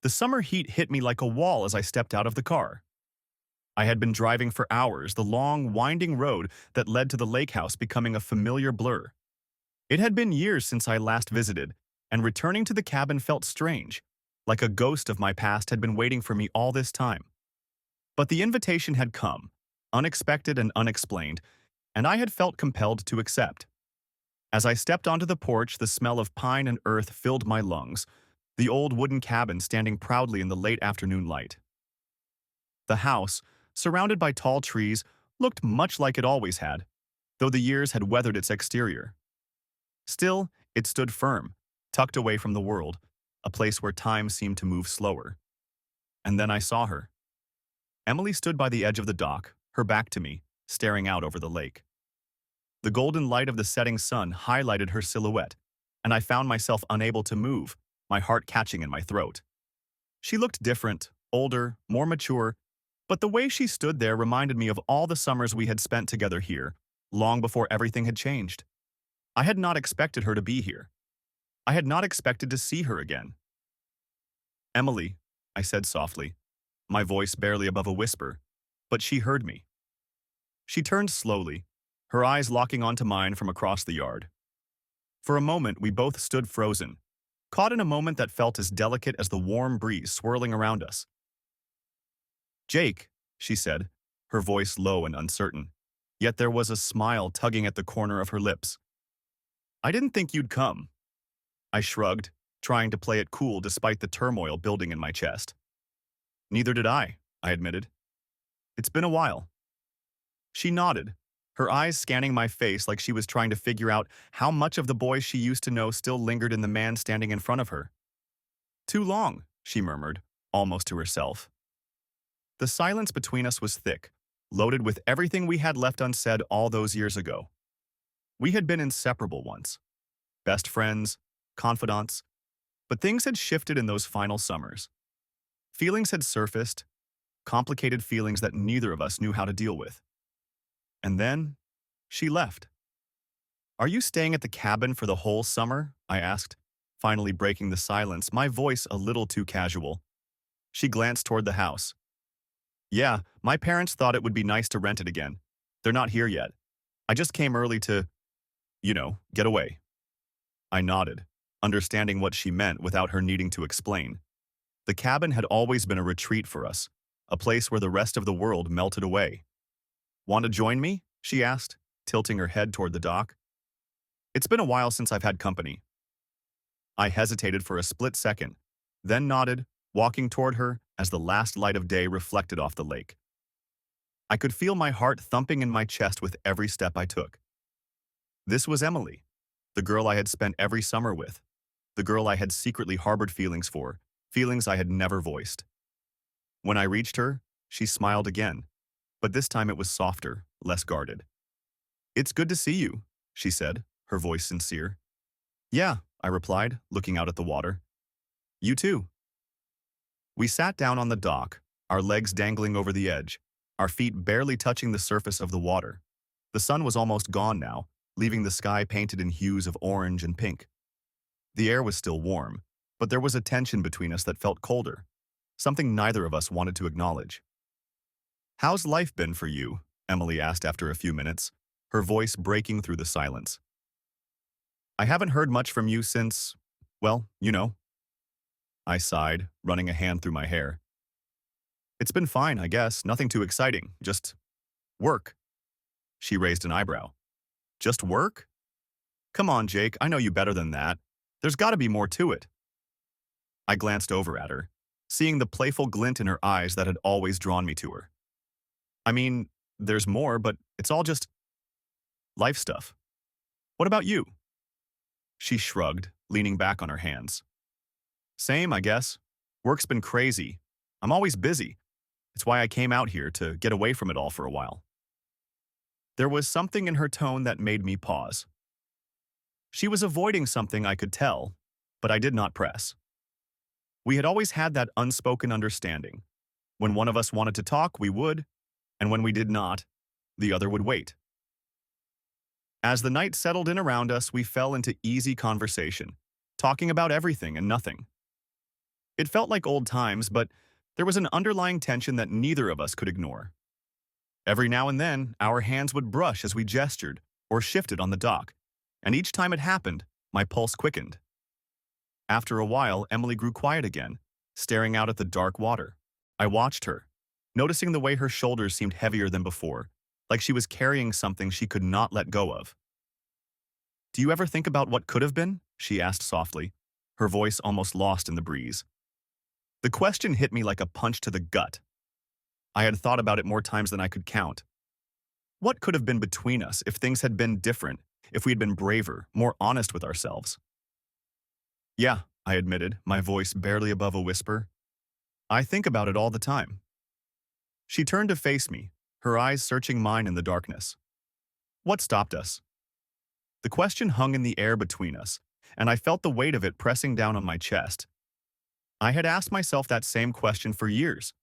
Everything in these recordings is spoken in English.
The summer heat hit me like a wall as I stepped out of the car. I had been driving for hours, the long, winding road that led to the lake house becoming a familiar blur. It had been years since I last visited, and returning to the cabin felt strange, like a ghost of my past had been waiting for me all this time. But the invitation had come, unexpected and unexplained, and I had felt compelled to accept. As I stepped onto the porch, the smell of pine and earth filled my lungs, the old wooden cabin standing proudly in the late afternoon light. The house, surrounded by tall trees, looked much like it always had, though the years had weathered its exterior. Still, it stood firm, tucked away from the world, a place where time seemed to move slower. And then I saw her. Emily stood by the edge of the dock, her back to me, staring out over the lake. The golden light of the setting sun highlighted her silhouette, and I found myself unable to move, my heart catching in my throat. She looked different, older, more mature, but the way she stood there reminded me of all the summers we had spent together here, long before everything had changed. I had not expected her to be here. I had not expected to see her again. "Emily," I said softly, my voice barely above a whisper, but she heard me. She turned slowly, her eyes locking onto mine from across the yard. For a moment, we both stood frozen, caught in a moment that felt as delicate as the warm breeze swirling around us. "Jake," she said, her voice low and uncertain, yet there was a smile tugging at the corner of her lips. "I didn't think you'd come." I shrugged, trying to play it cool despite the turmoil building in my chest. "Neither did I admitted. "It's been a while." She nodded, her eyes scanning my face like she was trying to figure out how much of the boy she used to know still lingered in the man standing in front of her. "Too long," she murmured, almost to herself. The silence between us was thick, loaded with everything we had left unsaid all those years ago. We had been inseparable once, best friends, confidants, but things had shifted in those final summers. Feelings had surfaced, complicated feelings that neither of us knew how to deal with. And then, she left. "Are you staying at the cabin for the whole summer?" I asked, finally breaking the silence, my voice a little too casual. She glanced toward the house. "Yeah, my parents thought it would be nice to rent it again. They're not here yet. I just came early to, get away." I nodded, understanding what she meant without her needing to explain. The cabin had always been a retreat for us, a place where the rest of the world melted away. "Want to join me?" she asked, tilting her head toward the dock. "It's been a while since I've had company." I hesitated for a split second, then nodded, walking toward her as the last light of day reflected off the lake. I could feel my heart thumping in my chest with every step I took. This was Emily, the girl I had spent every summer with, the girl I had secretly harbored feelings for, feelings I had never voiced. When I reached her, she smiled again, but this time it was softer, less guarded. "It's good to see you," she said, her voice sincere. "Yeah," I replied, looking out at the water. "You too." We sat down on the dock, our legs dangling over the edge, our feet barely touching the surface of the water. The sun was almost gone now, leaving the sky painted in hues of orange and pink. The air was still warm, but there was a tension between us that felt colder, something neither of us wanted to acknowledge. "How's life been for you?" Emily asked after a few minutes, her voice breaking through the silence. "I haven't heard much from you since, well, I sighed, running a hand through my hair. "It's been fine, I guess. Nothing too exciting. Just work." She raised an eyebrow. "Just work?" "Come on, Jake. I know you better than that. There's got to be more to it." I glanced over at her, seeing the playful glint in her eyes that had always drawn me to her. "I mean, there's more, but it's all just life stuff. What about you?" She shrugged, leaning back on her hands. "Same, I guess. Work's been crazy. I'm always busy. It's why I came out here, to get away from it all for a while." There was something in her tone that made me pause. She was avoiding something, I could tell, but I did not press. We had always had that unspoken understanding. When one of us wanted to talk, we would, and when we did not, the other would wait. As the night settled in around us, we fell into easy conversation, talking about everything and nothing. It felt like old times, but there was an underlying tension that neither of us could ignore. Every now and then, our hands would brush as we gestured or shifted on the dock, and each time it happened, my pulse quickened. After a while, Emily grew quiet again, staring out at the dark water. I watched her, noticing the way her shoulders seemed heavier than before, like she was carrying something she could not let go of. "Do you ever think about what could have been?" she asked softly, her voice almost lost in the breeze. The question hit me like a punch to the gut. I had thought about it more times than I could count. What could have been between us if things had been different, if we had been braver, more honest with ourselves? "Yeah," I admitted, my voice barely above a whisper. "I think about it all the time." She turned to face me, her eyes searching mine in the darkness. "What stopped us?" The question hung in the air between us, and I felt the weight of it pressing down on my chest. I had asked myself that same question for years.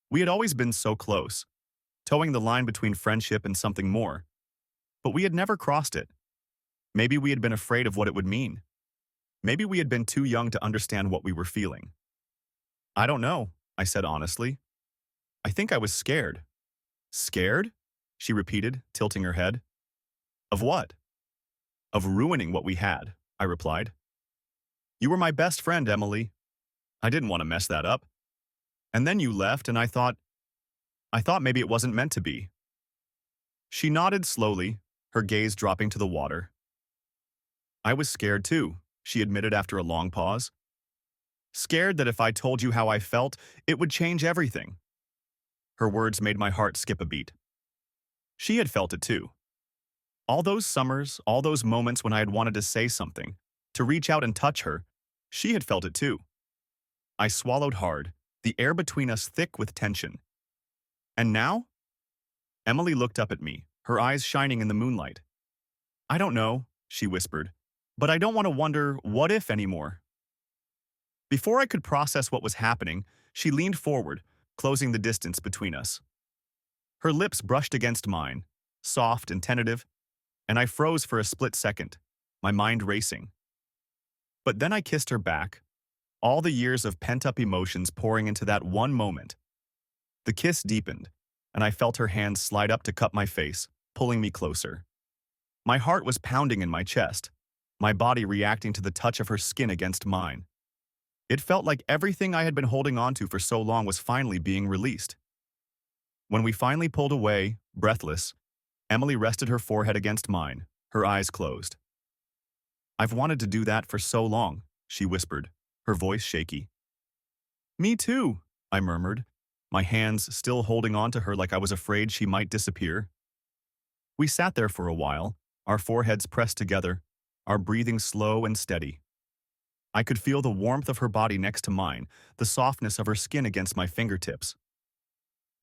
We had always been so close, towing the line between friendship and something more, but we had never crossed it. Maybe we had been afraid of what it would mean. Maybe we had been too young to understand what we were feeling. "I don't know," I said honestly. "I think I was scared." "Scared?" she repeated, tilting her head. "Of what?" "Of ruining what we had," I replied. "You were my best friend, Emily. I didn't want to mess that up. And then you left, and I thought maybe it wasn't meant to be." She nodded slowly, her gaze dropping to the water. "I was scared too," she admitted after a long pause. "Scared that if I told you how I felt, it would change everything." Her words made my heart skip a beat. She had felt it too. All those summers, all those moments when I had wanted to say something, to reach out and touch her, she had felt it too. I swallowed hard, the air between us thick with tension. "And now?" Emily looked up at me, her eyes shining in the moonlight. "I don't know," she whispered, "but I don't want to wonder what if anymore." Before I could process what was happening, she leaned forward, closing the distance between us. Her lips brushed against mine, soft and tentative, and I froze for a split second, my mind racing. But then I kissed her back, all the years of pent-up emotions pouring into that one moment. The kiss deepened, and I felt her hands slide up to cup my face, pulling me closer. My heart was pounding in my chest, my body reacting to the touch of her skin against mine. It felt like everything I had been holding on to for so long was finally being released. When we finally pulled away, breathless, Emily rested her forehead against mine, her eyes closed. "I've wanted to do that for so long," she whispered, her voice shaky. "Me too," I murmured, my hands still holding on to her like I was afraid she might disappear. We sat there for a while, our foreheads pressed together, our breathing slow and steady. I could feel the warmth of her body next to mine, the softness of her skin against my fingertips.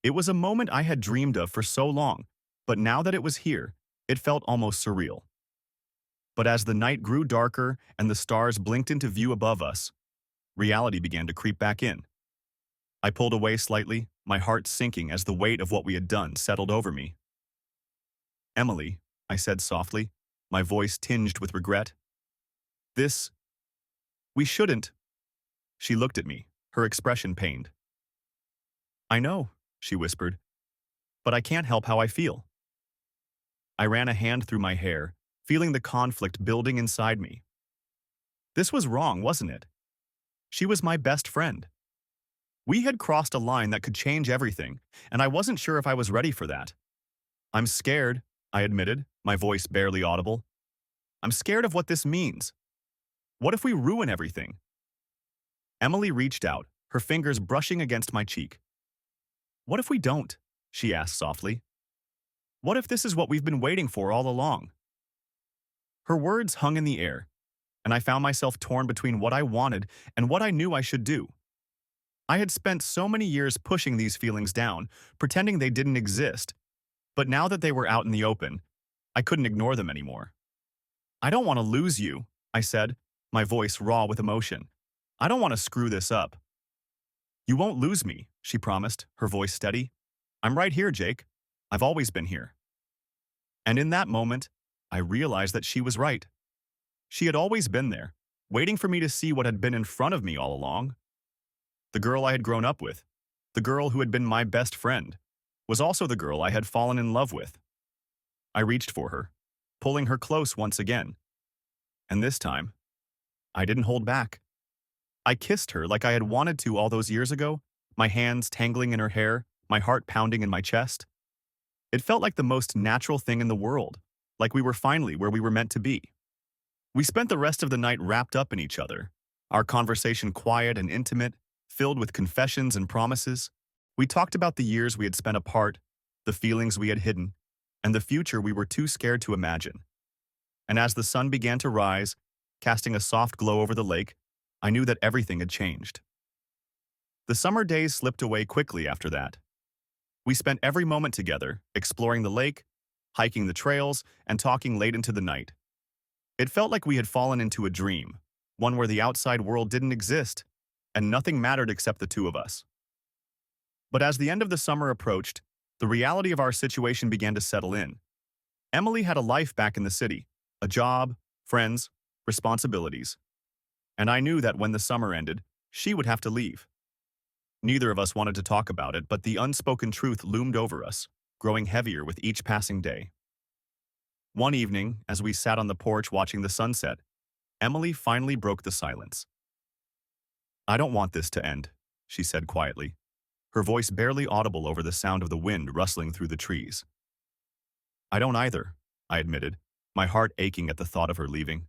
It was a moment I had dreamed of for so long, but now that it was here, it felt almost surreal. But as the night grew darker and the stars blinked into view above us, reality began to creep back in. I pulled away slightly, my heart sinking as the weight of what we had done settled over me. "Emily," I said softly, my voice tinged with regret. "This... we shouldn't." She looked at me, her expression pained. "I know," she whispered, "but I can't help how I feel." I ran a hand through my hair, feeling the conflict building inside me. This was wrong, wasn't it? She was my best friend. We had crossed a line that could change everything, and I wasn't sure if I was ready for that. "I'm scared," I admitted, my voice barely audible. "I'm scared of what this means. What if we ruin everything?" Emily reached out, her fingers brushing against my cheek. "What if we don't?" she asked softly. "What if this is what we've been waiting for all along?" Her words hung in the air, and I found myself torn between what I wanted and what I knew I should do. I had spent so many years pushing these feelings down, pretending they didn't exist, but now that they were out in the open, I couldn't ignore them anymore. "I don't want to lose you," I said, my voice raw with emotion. "I don't want to screw this up." "You won't lose me," she promised, her voice steady. "I'm right here, Jake. I've always been here." And in that moment, I realized that she was right. She had always been there, waiting for me to see what had been in front of me all along. The girl I had grown up with, the girl who had been my best friend, was also the girl I had fallen in love with. I reached for her, pulling her close once again. And this time, I didn't hold back. I kissed her like I had wanted to all those years ago, my hands tangling in her hair, my heart pounding in my chest. It felt like the most natural thing in the world, like we were finally where we were meant to be. We spent the rest of the night wrapped up in each other, our conversation quiet and intimate, filled with confessions and promises. We talked about the years we had spent apart, the feelings we had hidden, and the future we were too scared to imagine. And as the sun began to rise, casting a soft glow over the lake, I knew that everything had changed. The summer days slipped away quickly after that. We spent every moment together, exploring the lake, hiking the trails, and talking late into the night. It felt like we had fallen into a dream, one where the outside world didn't exist, and nothing mattered except the two of us. But as the end of the summer approached, the reality of our situation began to settle in. Emily had a life back in the city, a job, friends, responsibilities. And I knew that when the summer ended, she would have to leave. Neither of us wanted to talk about it, but the unspoken truth loomed over us, growing heavier with each passing day. One evening, as we sat on the porch watching the sunset, Emily finally broke the silence. "I don't want this to end," she said quietly, her voice barely audible over the sound of the wind rustling through the trees. "I don't either," I admitted, my heart aching at the thought of her leaving.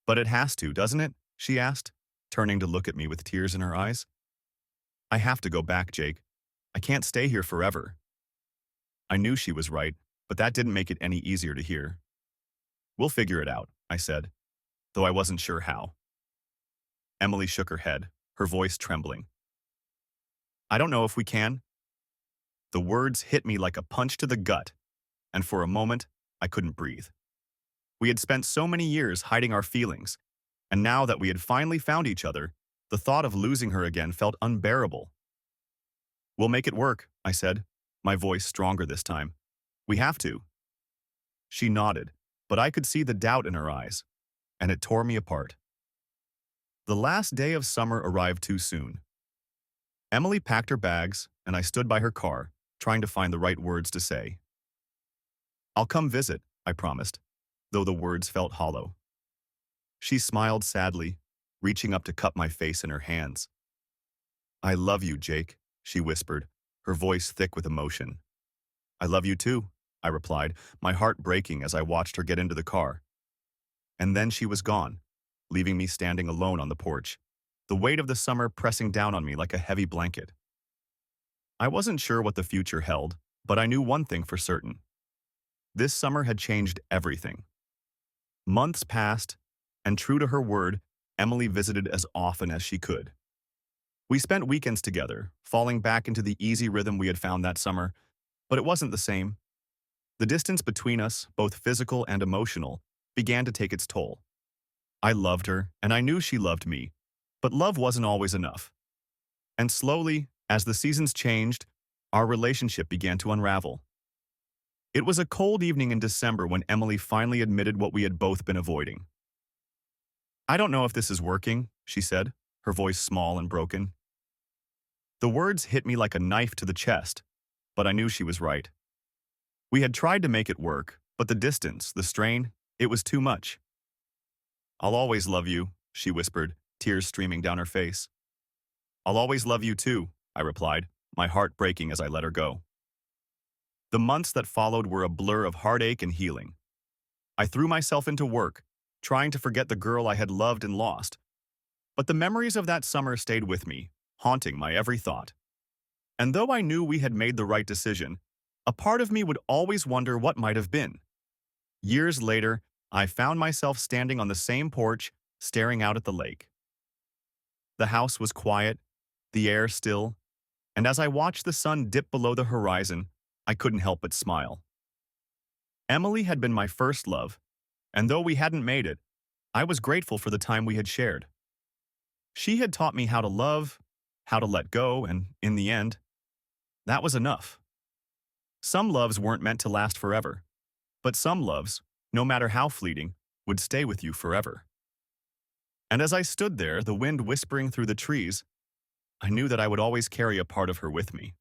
"But it has to, doesn't it?" she asked, turning to look at me with tears in her eyes. "I have to go back, Jake. I can't stay here forever." I knew she was right, but that didn't make it any easier to hear. "We'll figure it out," I said, though I wasn't sure how. Emily shook her head, her voice trembling. "I don't know if we can." The words hit me like a punch to the gut, and for a moment, I couldn't breathe. We had spent so many years hiding our feelings, and now that we had finally found each other, the thought of losing her again felt unbearable. "We'll make it work," I said, my voice stronger this time. "We have to." She nodded, but I could see the doubt in her eyes, and it tore me apart. The last day of summer arrived too soon. Emily packed her bags, and I stood by her car, trying to find the right words to say. "I'll come visit," I promised, though the words felt hollow. She smiled sadly, reaching up to cup my face in her hands. "I love you, Jake," she whispered, her voice thick with emotion. "I love you too," I replied, my heart breaking as I watched her get into the car. And then she was gone, leaving me standing alone on the porch, the weight of the summer pressing down on me like a heavy blanket. I wasn't sure what the future held, but I knew one thing for certain. This summer had changed everything. Months passed, and true to her word, Emily visited as often as she could. We spent weekends together, falling back into the easy rhythm we had found that summer, but it wasn't the same. The distance between us, both physical and emotional, began to take its toll. I loved her, and I knew she loved me, but love wasn't always enough. And slowly, as the seasons changed, our relationship began to unravel. It was a cold evening in December when Emily finally admitted what we had both been avoiding. "I don't know if this is working," she said, her voice small and broken. The words hit me like a knife to the chest, but I knew she was right. We had tried to make it work, but the distance, the strain, it was too much. "I'll always love you," she whispered, tears streaming down her face. "I'll always love you too," I replied, my heart breaking as I let her go. The months that followed were a blur of heartache and healing. I threw myself into work, trying to forget the girl I had loved and lost. But the memories of that summer stayed with me, haunting my every thought. And though I knew we had made the right decision, a part of me would always wonder what might have been. Years later, I found myself standing on the same porch, staring out at the lake. The house was quiet, the air still, and as I watched the sun dip below the horizon, I couldn't help but smile. Emily had been my first love, and though we hadn't made it, I was grateful for the time we had shared. She had taught me how to love, how to let go, and in the end, that was enough. Some loves weren't meant to last forever, but some loves, no matter how fleeting, would stay with you forever. And as I stood there, the wind whispering through the trees, I knew that I would always carry a part of her with me.